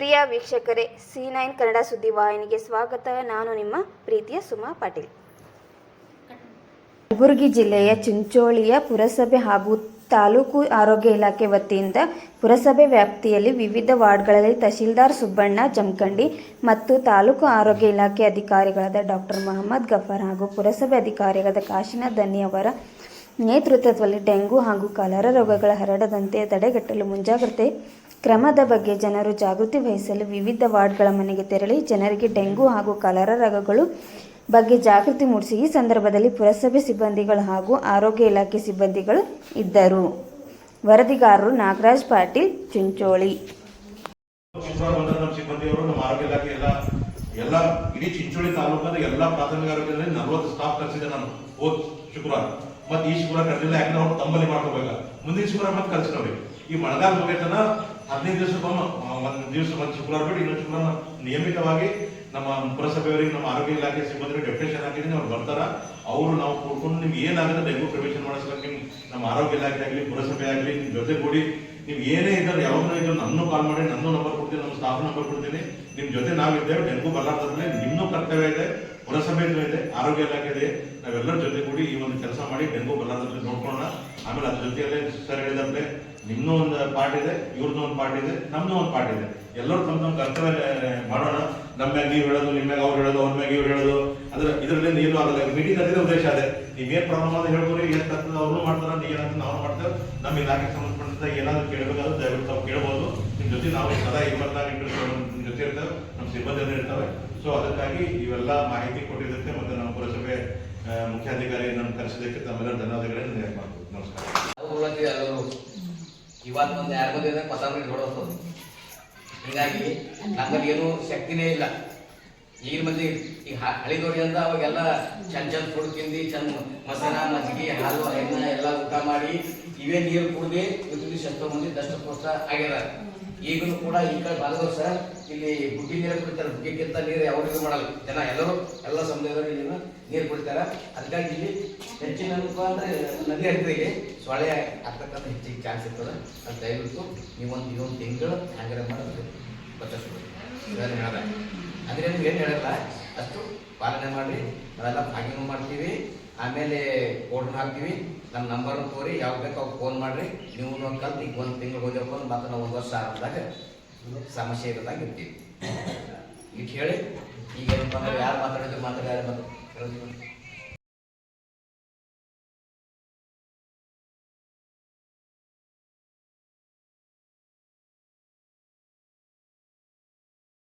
ಪ್ರಿಯ ವೀಕ್ಷಕರೇ, C9 ಕನ್ನಡ ಸುದ್ದಿವಾಹಿನಿಗೆ ಸ್ವಾಗತ. ನಾನು ನಿಮ್ಮ ಪ್ರೀತಿಯ ಸುಮಾ ಪಾಟೀಲ್. ಕಲಬುರಗಿ ಜಿಲ್ಲೆಯ ಚಿಂಚೋಳಿಯ ಪುರಸಭೆ ಹಾಗೂ ತಾಲೂಕು ಆರೋಗ್ಯ ಇಲಾಖೆ ವತಿಯಿಂದ ಪುರಸಭೆ ವ್ಯಾಪ್ತಿಯಲ್ಲಿ ವಿವಿಧ ವಾರ್ಡ್ಗಳಲ್ಲಿ ತಹಶೀಲ್ದಾರ್ ಸುಬ್ಬಣ್ಣ ಜಮಖಂಡಿ ಮತ್ತು ತಾಲೂಕು ಆರೋಗ್ಯ ಇಲಾಖೆ ಅಧಿಕಾರಿಗಳಾದ ಡಾಕ್ಟರ್ ಮೊಹಮ್ಮದ್ ಗಫಾರ್ ಹಾಗೂ ಪುರಸಭೆ ಅಧಿಕಾರಿಗಳಾದ ಕಾಶಿನಾಥ್ ದನ್ನಿ ಅವರ ನೇತೃತ್ವದಲ್ಲಿ ಡೆಂಗು ಹಾಗೂ ಕಾಲರಾ ರೋಗಗಳ ಹರಡದಂತೆ ತಡೆಗಟ್ಟಲು ಮುಂಜಾಗ್ರತೆ ಕ್ರಮದ ಬಗ್ಗೆ ಜನರು ಜಾಗೃತಿ ವಹಿಸಲು ವಿವಿಧ ವಾರ್ಡ್ಗಳ ಮನೆಗೆ ತೆರಳಿ ಜನರಿಗೆ ಡೆಂಗು ಹಾಗೂ ಕಾಲರಾ ರೋಗಗಳು ಬಗ್ಗೆ ಜಾಗೃತಿ ಮೂಡಿಸಿ ಈ ಸಂದರ್ಭದಲ್ಲಿ ಪುರಸಭೆ ಸಿಬ್ಬಂದಿಗಳು ಹಾಗೂ ಆರೋಗ್ಯ ಇಲಾಖೆ ಸಿಬ್ಬಂದಿಗಳು ಇದ್ದರು. ವರದಿಗಾರರು ನಾಗರಾಜ್ ಪಾಟೀಲ್, ಚಿಂಚೋಳಿ. ಎಲ್ಲ ಇಡೀ ಚಿಂಚೋಳಿ ತಾಲೂಕದ ಎಲ್ಲ ಪ್ರಾಥಮಿಕ ಆರೋಗ್ಯದಲ್ಲಿ 40 ಸ್ಟಾಫ್ ಕಳಿಸಿದೆ ನಾನು ಹೋದ್ ಶುಕ್ರವಾರ. ಮತ್ತೆ ಈ ಶುಕ್ರವಾರ ಕರೆದಿಲ್ಲ, ಯಾಕಂದ್ರೆ ಅವ್ರು ತಂಬಲ್ಲಿ ಮಾಡ್ಕೋಬೇಕ. ಮುಂದಿನ ಶುಕ್ರವಾರ ಮತ್ತೆ ಕಳ್ಸಿನವ್ರಿ. ಈ ಮಳೆಗಾಲ ಮುಗಿತನ 15 ದಿವಸಕ್ಕೊಮ್ಮೆ ಒಂದು ದಿವಸ ಒಂದು ಶುಕ್ರವಾರ ಬಿಟ್ಟು ಇನ್ನೊಂದು ಶುಕ್ರವಾರ ನಿಯಮಿತವಾಗಿ ನಮ್ಮ ಪುರಸಭೆಯವರಿಗೆ, ನಮ್ಮ ಆರೋಗ್ಯ ಇಲಾಖೆ ಸಿಬ್ಬಂದಿ ಡೆಪ್ಯುಟೇಷನ್ ಹಾಕಿದ್ದೀನಿ. ಅವ್ರು ಬರ್ತಾರ. ಅವರು ನಾವು ಕೂಡ್ಕೊಂಡು ನಿಮ್ಗೆ ಏನಾಗುತ್ತೆ ಡೆಂಗು ಪ್ರಿವೆನ್ಷನ್ ಮಾಡಿಸ್ಬೇಕು, ನಿಮ್ ನಮ್ಮ ಆರೋಗ್ಯ ಇಲಾಖೆ ಆಗಲಿ ಪುರಸಭೆ ಆಗಲಿ ನಿಮ್ ಜೊತೆ ಕೂಡಿ ನೀವು ಏನೇ ಇದ್ದಾರೆ ಯಾವಾಗಲೂ ಇದ್ರು ನನ್ನೂ ಕಾಲ್ ಮಾಡಿ, ನನ್ನ ನಂಬರ್ ಕೊಡ್ತೀನಿ, ನಮ್ಮ ಸ್ಟಾಫ್ ನಂಬರ್ ಕೊಡ್ತೀನಿ. ನಿಮ್ ಜೊತೆ ನಾವಿದ್ದೇವೆ. ಡೆಂಗು ಬರಲಾರ್ದ್ರೆ ನಿಮ್ನೂ ಕರ್ತವ್ಯ ಇದೆ, ಪುರಸಭೆ ಇದೆ, ಆರೋಗ್ಯ ಇಲಾಖೆ ಇದೆ. ನಾವೆಲ್ಲರ ಜೊತೆ ಕೂಡಿ ಈ ಒಂದು ಕೆಲಸ ಮಾಡಿ ಡೆಂಗು ಬರಲಾರ್ದ್ರೆ ನೋಡ್ಕೊಳ್ಳೋಣ. ಆಮೇಲೆ ಅದ್ರ ಜೊತೆಯಲ್ಲೇ ಸರ್ ಹೇಳಿದಂತೆ ನಿಮ್ನೂ ಒಂದು ಪಾರ್ಟ್ ಇದೆ, ಇವ್ರದ್ದು ಒಂದು ಪಾರ್ಟ್ ಇದೆ, ನಮ್ದು ಒಂದು ಪಾರ್ಟ್ ಇದೆ. ಎಲ್ಲರೂ ತಮ್ಮ ಕರ್ತವ್ಯ ಮಾಡೋಣ. ನಮ್ಮ ಮ್ಯಾಗ ನೀವು ಹೇಳೋದು, ನಿಮ್ಮ ಮ್ಯಾಗ ಅವ್ರು ಹೇಳೋದು, ಅವ್ರ ಮ್ಯಾಗ ಇವ್ರು ಹೇಳೋದು, ಇದರಲ್ಲಿ ಏನು ಆಗಲ್ಲ. ಮೀಟಿಂಗ್ ಅದೇ ಉದ್ದೇಶ ಅದೇ. ನೀವೇನ್ ಪ್ರಾಬ್ಲಮ್ ಅಂತ ಹೇಳ್ಬೋದು, ಏನ್ ಕರ್ತದ ಅವರು ಮಾಡ್ತಾರ, ಏನಾದ್ರು ನಾವು ಮಾಡ್ತೇವೆ. ನಮ್ಮ ಇಲಾಖೆಗೆ ಸಂಬಂಧಪಟ್ಟಂತ ಏನಾದ್ರು ಕೇಳಬೇಕಾದ್ರೆ ದಯವಿಟ್ಟು ತಾವು ಕೇಳಬಹುದು. ನಿಮ್ ಜೊತೆ ನಾವು ಸದಾ 24 ನಿಮ್ ಜೊತೆ ಇರ್ತೇವೆ, ನಮ್ಮ ಸಿಬ್ಬಂದಿ ಇರ್ತವೆ. ಸೊ ಅದಕ್ಕಾಗಿ ಇವೆಲ್ಲ ಮಾಹಿತಿ ಕೊಟ್ಟಿದ್ದಕ್ಕೆ ಮತ್ತೆ ನಮ್ಮ ಪುರಸಭೆ ಮುಖ್ಯಾಧಿಕಾರಿ ನಮ್ಗೆ ಕರೆಸಿದ್ದಕ್ಕೆ ತಮ್ಮೆಲ್ಲರ ಧನ್ಯವಾದಗಳನ್ನು ಮಾಡ್ತೀವಿ. ನಮಸ್ಕಾರ. ಇವತ್ತು ಒಂದು 2 ದಿನ ಕೊತ್ತಂಬರಿ ನೋಡೋದು, ಹೀಗಾಗಿ ನಮ್ಮಲ್ಲಿ ಏನು ಶಕ್ತಿನೇ ಇಲ್ಲ. ಈಗಿನ ಮಂದಿ ಈಗ ಹಳಿದೋರಿ ಅಂತ ಅವಾಗೆಲ್ಲ ಚಂದ ಫುಡ್ ತಿಂದು ಚಂದ ಮೊಸರ, ಮಜ್ಜಿಗೆ, ಹಾಲು, ಎಣ್ಣೆ ಎಲ್ಲ ಊಟ ಮಾಡಿ ಇವೇ ನೀರು ಕುಡ್ದು ಇವತ್ತು ಎಷ್ಟೋ ಮಂದಿ ದಷ್ಟಪುಷ್ಟ ಆಗ್ಯಾರ. ಈಗಲೂ ಕೂಡ ಈ ಕಡೆ ಭಾಗದವ್ರು ಸರ್ ಇಲ್ಲಿ ಬುಗ್ಗಿ ನೀರು ಕುಡಿತಾರೆ. ಬುಗ್ಗಿಕ್ಕಿಂತ ನೀರು ಯಾವಾಗ ಮಾಡಲ್ಲ ಜನ, ಎಲ್ಲರೂ ಎಲ್ಲ ಸಮುದಾಯದವರು ಇಲ್ಲಿ ನೀರು ಕುಡಿತಾರೆ. ಅದಕ್ಕಾಗಿ ಇಲ್ಲಿ ಹೆಚ್ಚಿನ ಅಂದ್ರೆ ನದಿ ಹರಿದ್ರೆ ಇಲ್ಲಿ ಸೊಳ್ಳೆ ಆಗ್ತಕ್ಕಂಥ ಹೆಚ್ಚಿಗೆ ಚಾನ್ಸ್ ಇರ್ತದೆ. ಅದು ದಯವಿಟ್ಟು ನೀವೊಂದು ತಿಂಗಳು ಹ್ಯಾಂಗರ ಮಾಡೋದು ಬಚ್ಚಿಸ್ಬೋದು. ಇದನ್ನು ಹೇಳಲ್ಲ ಅಂದರೆ ನೀವು ಏನು ಹೇಳಲ್ಲ ಅಷ್ಟು ಪಾಲನೆ ಮಾಡಿ. ನಾವೆಲ್ಲ ಭಾಗ್ಯನೂ ಮಾಡ್ತೀವಿ, ಆಮೇಲೆ ಕೋಡ್ನ ಹಾಕ್ತೀವಿ. ನಮ್ಮ ನಂಬರ್ನ ತೋರಿ ಯಾವ ಬೇಕು ಅವ್ರು ಫೋನ್ ಮಾಡಿರಿ. ನೀವು ಕಲ್ತು ಈಗ 1 ತಿಂಗಳು ಹೋಗ್ಯಪ್ಪ ಮತ್ತೆ ನಾವು 1 ವರ್ಷ ಆದಾಗ ಸಮಸ್ಯೆ ಇರೋದಾಗ ಇರ್ತೀವಿ. ಈಗ ಹೇಳಿ ಈಗ ಏನಪ್ಪ ಅಂದ್ರೆ ಯಾರು ಮಾತಾಡಿದ್ರು ಮಾತಾಡ್ಯಾರ ಮತ್ತೆ